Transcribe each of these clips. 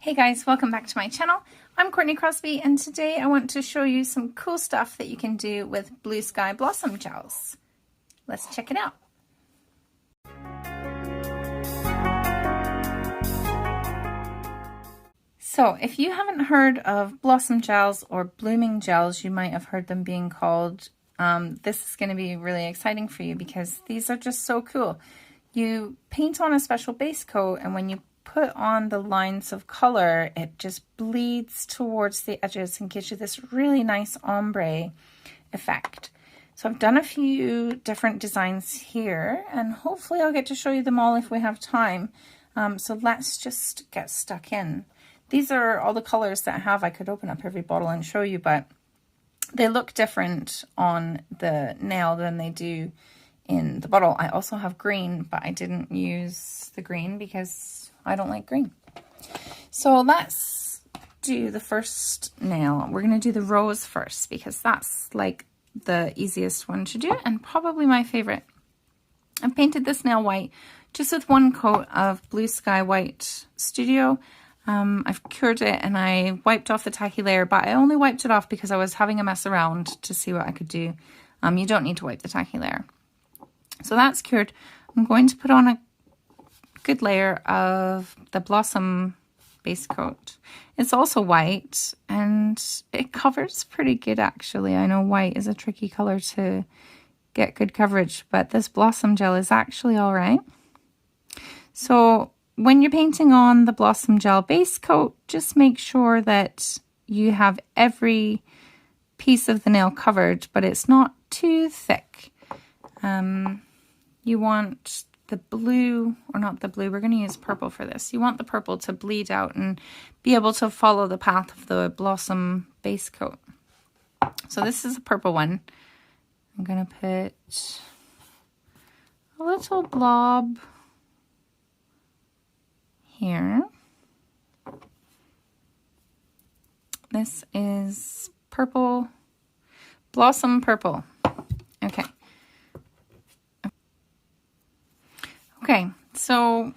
Hey guys, welcome back to my channel. I'm Courtney Crosbie and today I want to show you some cool stuff that you can do with Bluesky blossom gels. Let's check it out. So if you haven't heard of blossom gels or blooming gels, you might have heard them being called. This is going to be really exciting for you because these are just so cool. You paint on a special base coat, and when you put on the lines of color, it just bleeds towards the edges and gives you this really nice ombre effect. So I've done a few different designs here, and hopefully I'll get to show you them all if we have time. So let's just get stuck in. These are all the colors that I have. I could open up every bottle and show you, but they look different on the nail than they do in the bottle. I also have green, but I didn't use the green because I don't like green. So let's do the first nail. We're going to do the rose first because that's like the easiest one to do and probably my favorite. I've painted this nail white just with one coat of Bluesky White Studio. I've cured it and I wiped off the tacky layer, but I only wiped it off because I was having a mess around to see what I could do. You don't need to wipe the tacky layer. So that's cured. I'm going to put on a good layer of the blossom base coat. It's also white and it covers pretty good actually. I know white is a tricky color to get good coverage, but this blossom gel is actually all right. So when you're painting on the blossom gel base coat, just make sure that you have every piece of the nail covered, but it's not too thick. You want the blue, or not the blue, we're going to use purple for this. You want the purple to bleed out and be able to follow the path of the blossom base coat. So this is a purple one. I'm going to put a little blob here. This is purple, blossom purple. Okay, so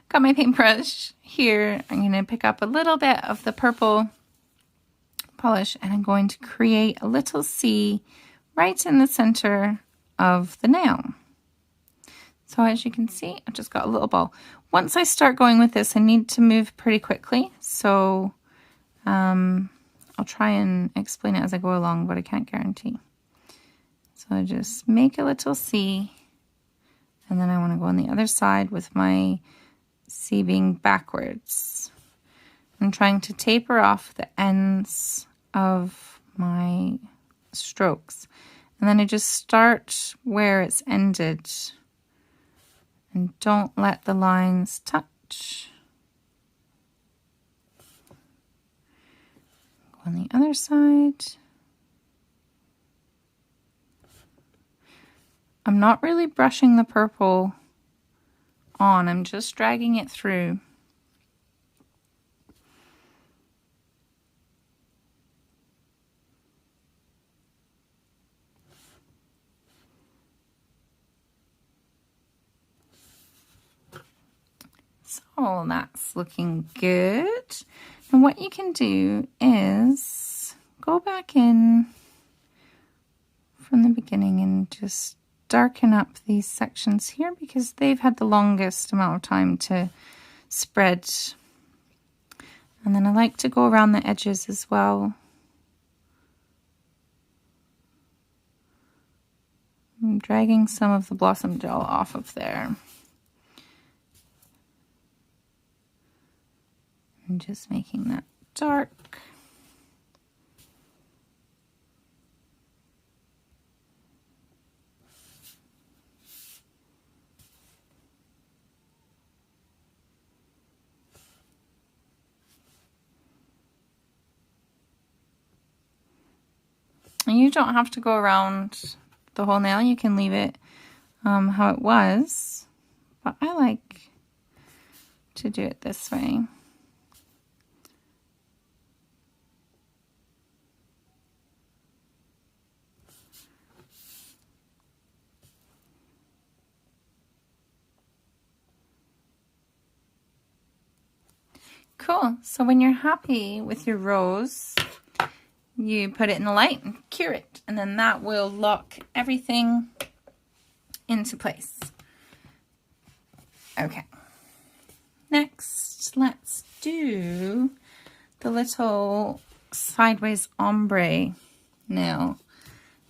got my paintbrush here. I'm going to pick up a little bit of the purple polish and I'm going to create a little C right in the center of the nail. So as you can see, I've just got a little ball. Once I start going with this, I need to move pretty quickly. So I'll try and explain it as I go along, but I can't guarantee. So I just make a little C. And then I want to go on the other side with my C being backwards. I'm trying to taper off the ends of my strokes. And then I just start where it's ended. And don't let the lines touch. Go on the other side. I'm not really brushing the purple on, I'm just dragging it through. So that's looking good. And what you can do is go back in from the beginning and just darken up these sections here because they've had the longest amount of time to spread. And then I like to go around the edges as well. I'm dragging some of the blossom gel off of there. And just making that dark. And you don't have to go around the whole nail. You can leave it how it was. But I like to do it this way. Cool. So when you're happy with your rose, you put it in the light and cure it. And then that will lock everything into place. Okay. Next, let's do the little sideways ombre nail.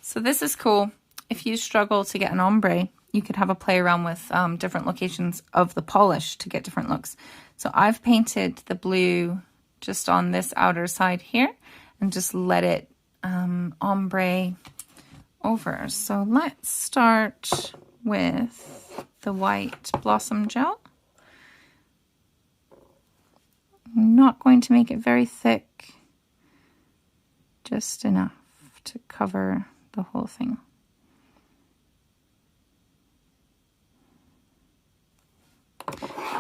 So this is cool. If you struggle to get an ombre, you could have a play around with different locations of the polish to get different looks. So I've painted the blue just on this outer side here and just let it ombre over. So let's start with the white blossom gel. I'm not going to make it very thick, just enough to cover the whole thing.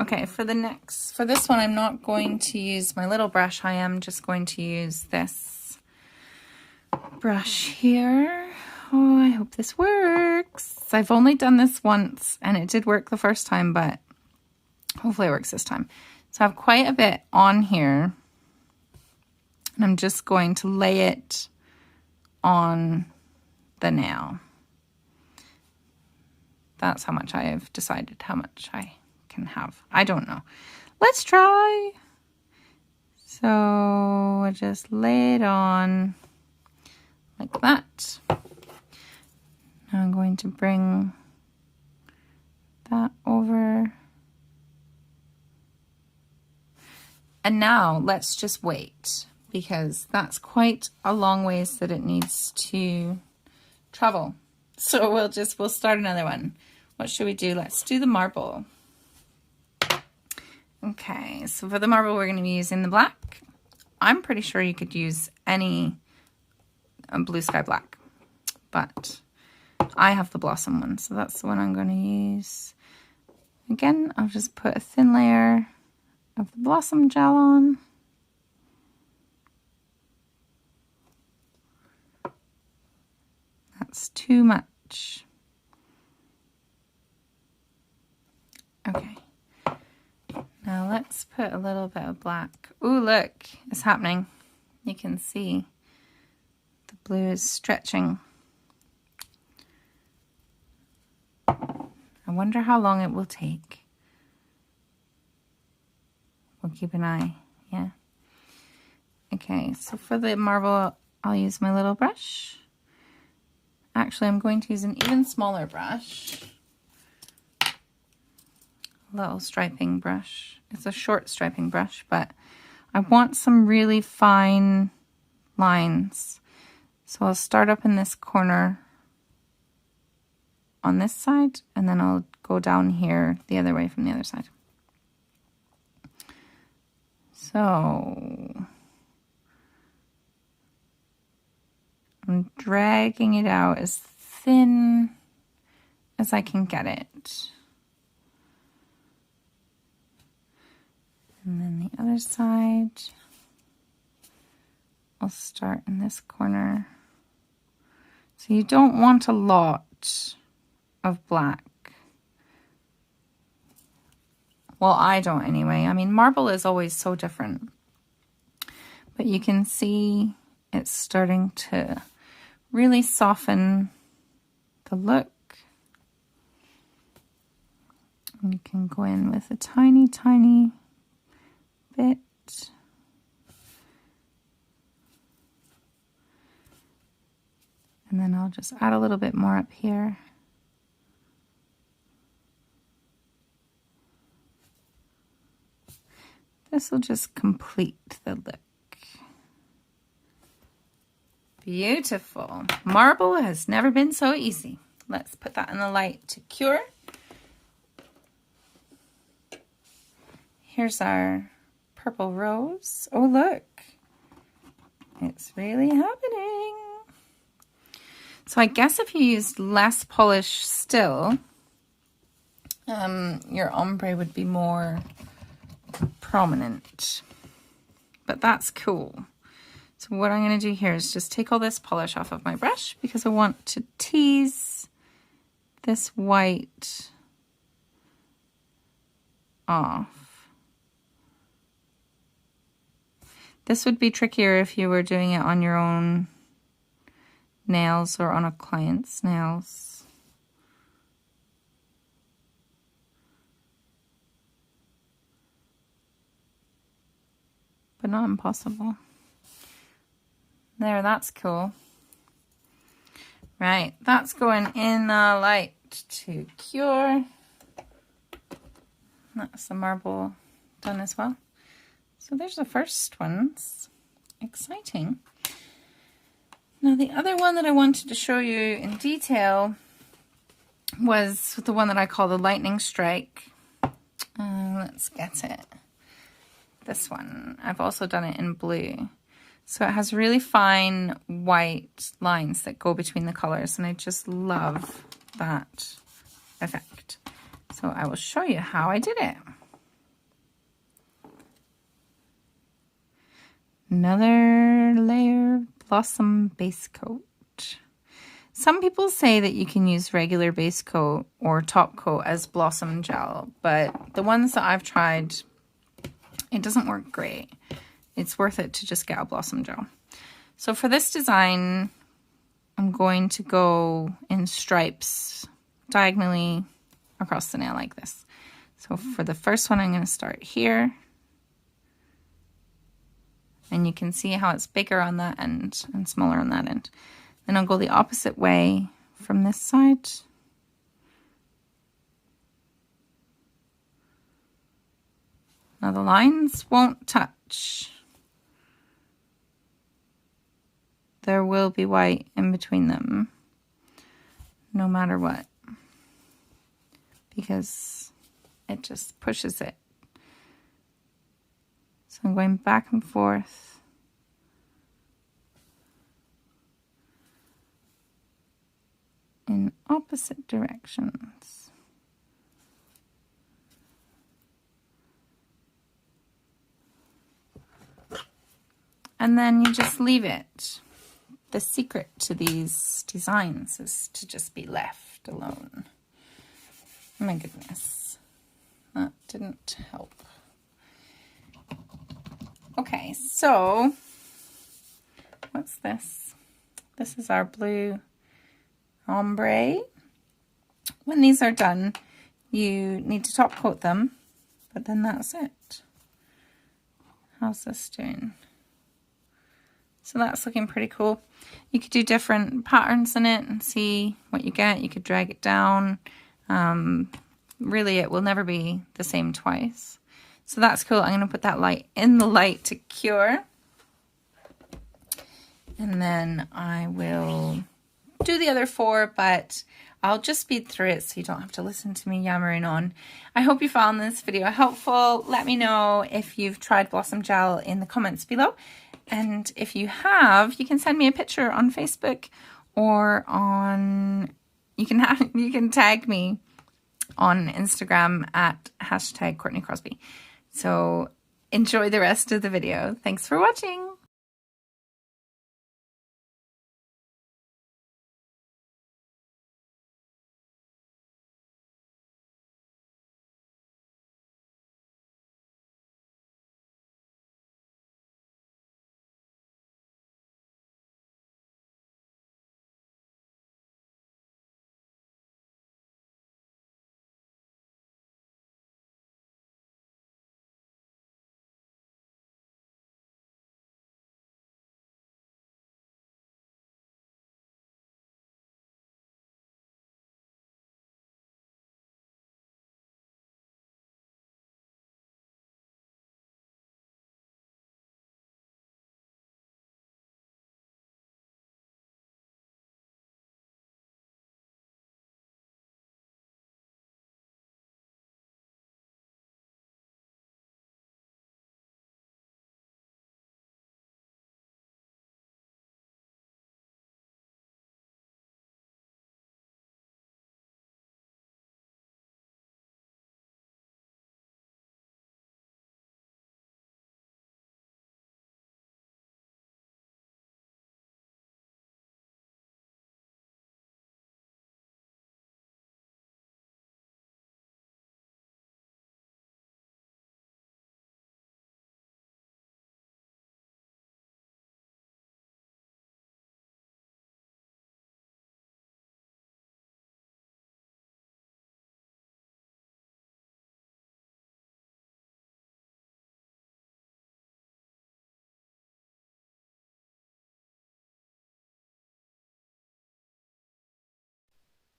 Okay, for this one, I'm not going to use my little brush. I am just going to use this brush here. Oh, I hope this works. I've only done this once and it did work the first time, but hopefully it works this time. So I have quite a bit on here and I'm just going to lay it on the nail. That's how much I have decided how much I can have. I don't know. Let's try. So I just lay it on like that. Now I'm going to bring that over. And now let's just wait because that's quite a long ways that it needs to travel. So we'll start another one. What should we do? Let's do the marble. Okay, so for the marble, we're going to be using the black. I'm pretty sure you could use any blue sky black, but I have the blossom one, so that's the one I'm going to use. Again, I'll just put a thin layer of the blossom gel on. That's too much. Okay. Now let's put a little bit of black. Ooh, look, it's happening. You can see the blue is stretching. I wonder how long it will take. We'll keep an eye, yeah. Okay, so for the marble, I'll use my little brush. Actually, I'm going to use an even smaller brush. Little striping brush. It's a short striping brush, but I want some really fine lines. So I'll start up in this corner on this side, and then I'll go down here the other way from the other side. So I'm dragging it out as thin as I can get it. And then the other side, I'll start in this corner. So you don't want a lot of black. Well, I don't anyway. I mean, marble is always so different. But you can see it's starting to really soften the look. And you can go in with a tiny, tiny bit. And then I'll just add a little bit more up here. This will just complete the look. Beautiful. Marble has never been so easy. Let's put that in the light to cure. Here's our purple rose. Oh, look. It's really happening. So I guess if you used less polish still, your ombre would be more prominent. But that's cool. So what I'm going to do here is just take all this polish off of my brush because I want to tease this white off. This would be trickier if you were doing it on your own nails or on a client's nails. But not impossible. There, that's cool. Right, that's going in the light to cure. That's the marble done as well. So there's the first ones. Exciting. Now the other one that I wanted to show you in detail was the one that I call the lightning strike. Let's get it. This one. I've also done it in blue. So it has really fine white lines that go between the colors, and I just love that effect. So I will show you how I did it. Another layer blossom base coat. Some people say that you can use regular base coat or top coat as blossom gel, but the ones that I've tried, it doesn't work great. It's worth it to just get a blossom gel. So for this design, I'm going to go in stripes diagonally across the nail like this. So for the first one, I'm going to start here. And you can see how it's bigger on that end and smaller on that end. Then I'll go the opposite way from this side. Now the lines won't touch. There will be white in between them, no matter what, because it just pushes it. So I'm going back and forth. In opposite directions. And then you just leave it. The secret to these designs is to just be left alone. Oh my goodness, that didn't help. Okay, so what's this? This is our blue ombre. When these are done, you need to top coat them, but then that's it. How's this doing? So that's looking pretty cool. You could do different patterns in it and see what you get. You could drag it down. Really, it will never be the same twice. So that's cool. I'm going to put that light in the light to cure. And then I will do the other four, but I'll just speed through it so you don't have to listen to me yammering on. I hope you found this video helpful. Let me know if you've tried Blossom Gel in the comments below. And if you have, you can send me a picture on Facebook or on, you can tag me on Instagram at #Courtney Crosbie. So enjoy the rest of the video. Thanks for watching.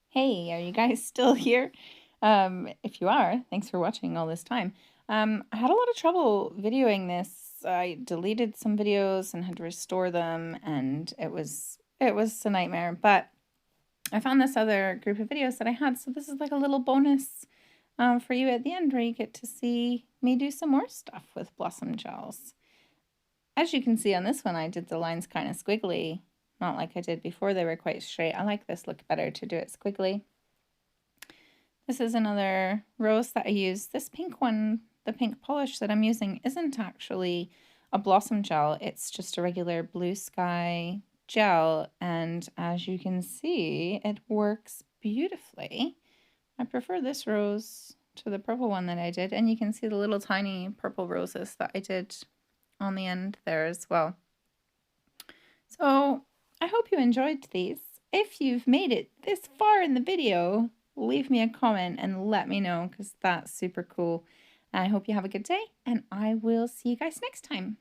Hey, are you guys still here? If you are, thanks for watching all this time. I had a lot of trouble videoing this. I deleted some videos and had to restore them, and it was a nightmare. But I found this other group of videos that I had, so this is like a little bonus for you at the end where you get to see me do some more stuff with Blossom Gels. As you can see on this one, I did the lines kind of squiggly, not like I did before. They were quite straight. I like this look better to do it squiggly. This is another rose that I use. This pink one, the pink polish that I'm using, isn't actually a Blossom gel. It's just a regular Bluesky gel. And as you can see, it works beautifully. I prefer this rose to the purple one that I did. And you can see the little tiny purple roses that I did on the end there as well. So I hope you enjoyed these. If you've made it this far in the video, leave me a comment and let me know because that's super cool. I hope you have a good day and I will see you guys next time.